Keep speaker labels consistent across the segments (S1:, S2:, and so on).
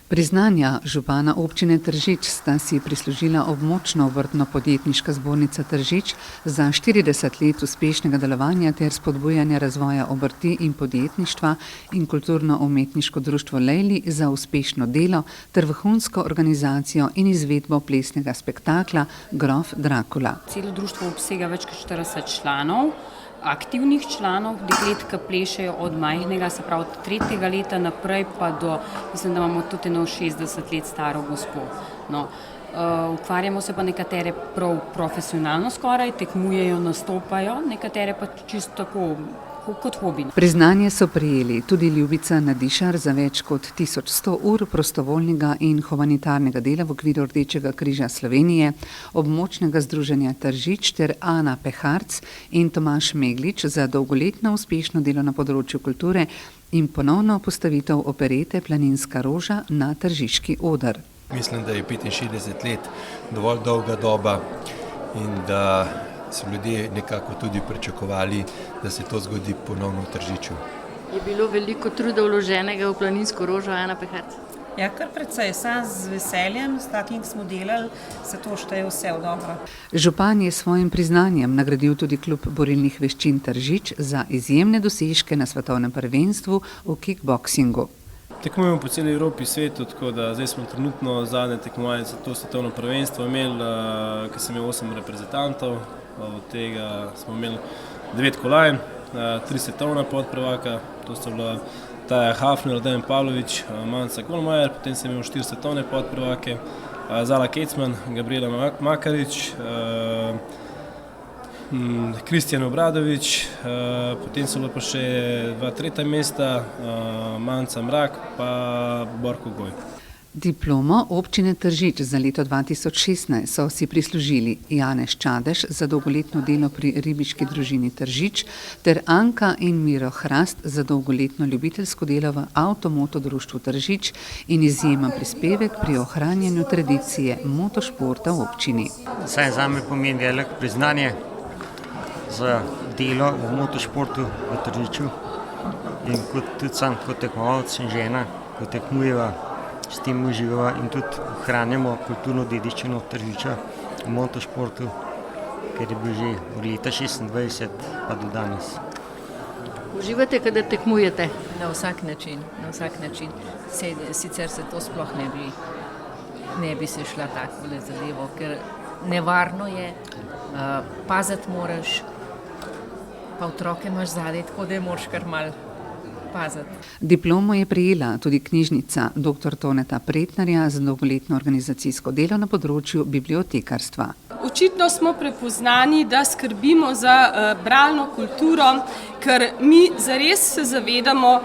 S1: Priznanja župana občine Tržič sta si prislužila območno obrtno-podjetniška zbornica Tržič za 40 let uspešnega delovanja ter spodbujanja razvoja obrti in podjetništva in kulturno-umetniško društvo Lejli za uspešno delo ter vrhunsko organizacijo in izvedbo plesnega spektakla Grof Drakula.
S2: Celo društvo obsega več kot 40 članov. Aktivnih članov, deklet, ki plešejo od majhnega, se pravi od 3. leta naprej, pa do, mislim, da imamo tudi 60 let staro gospo. No, ukvarjamo se pa nekatere prav profesionalno skoraj, tekmujejo, nastopajo, nekatere pa čisto tako kot hobi.
S1: Priznanje so prejeli tudi Ljubica Nadišar za več kot 1100 ur prostovoljnega in humanitarnega dela v okviru Rdečega križa Slovenije, območnega združenja Tržič ter Ana Peharc in Tomaž Meglič za dolgoletno uspešno delo na področju kulture in ponovno postavitev operete Planinska roža na tržiški oder.
S3: Mislim, da je 65 let dovolj dolga doba in da so ljudje nekako tudi pričakovali, da se to zgodi ponovno v Tržiču.
S4: Je bilo veliko truda vloženega v Planinsko rožo, Ana Peharc?
S5: Ja, kar precej, z veseljem, s takim smo delali, se to šteje vse v dobro.
S1: Župan je s svojim priznanjem nagradil tudi klub borilnih veščin Tržič za izjemne dosežke na svetovnem prvenstvu v kickboksingu.
S6: Tekmujemo po celi Evropi, svetu, tako da zdaj smo trenutno zadnje tekmovanje za to svetovno prvenstvo imeli, ki sem imel 8 reprezentantov, od tega smo imeli 9 kolajn, 3 svetovna podprvaka, to so bila Taja Hafner, Dejan Pavlović, Manca Golmajer, potem sem imel 4 svetovne podprvake, Zala Kecman, Gabriela Makarić, Kristjan Obradović, potem so bila pa še 2 tretja mesta, Manca Mrak pa Borko Goj.
S1: Diplomo občine Tržič za leto 2016 so si prislužili Janez Čadež za dolgoletno delo pri ribiški družini Tržič ter Anka in Miro Hrast za dolgoletno ljubiteljsko delo v avtomoto društvu Tržič in izjemen prispevek pri ohranjanju tradicije motošporta v občini.
S7: Saj zame pomeni veliko priznanje za delo v motošportu v Tržiču in tudi sam kot tekmovalec in žena, ko tekmujeva, s tem uživava in tudi ohranjamo kulturno dediščino Tržiča v motošportu, ker je bil že od leta 26 pa do danes.
S4: Uživate, kadar tekmujete?
S8: Na vsak način, na vsak način. Sicer se to sploh ne bi se šla takole zadevo, ker nevarno je, paziti moraš, pa otroke imaš zadaj, tako da moraš kar malo paziti.
S1: Diplomo je prejela tudi knjižnica dr. Toneta Pretnarja za dolgoletno organizacijsko delo na področju bibliotekarstva.
S9: Očitno smo prepoznani, da skrbimo za bralno kulturo, ker mi zares se zavedamo,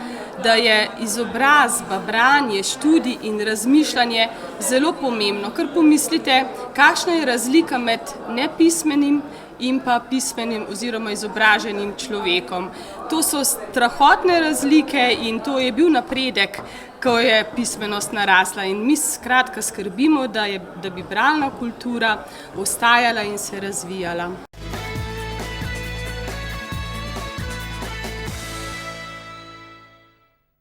S9: da je izobrazba, branje, študij in razmišljanje zelo pomembno. Ker pomislite, kakšna je razlika med nepismenim in pa pismenim oziroma izobraženim človekom. To so strahotne razlike in to je bil napredek, ko je pismenost narasla. In mi skratka skrbimo, da bi bralna kultura ostajala in se razvijala.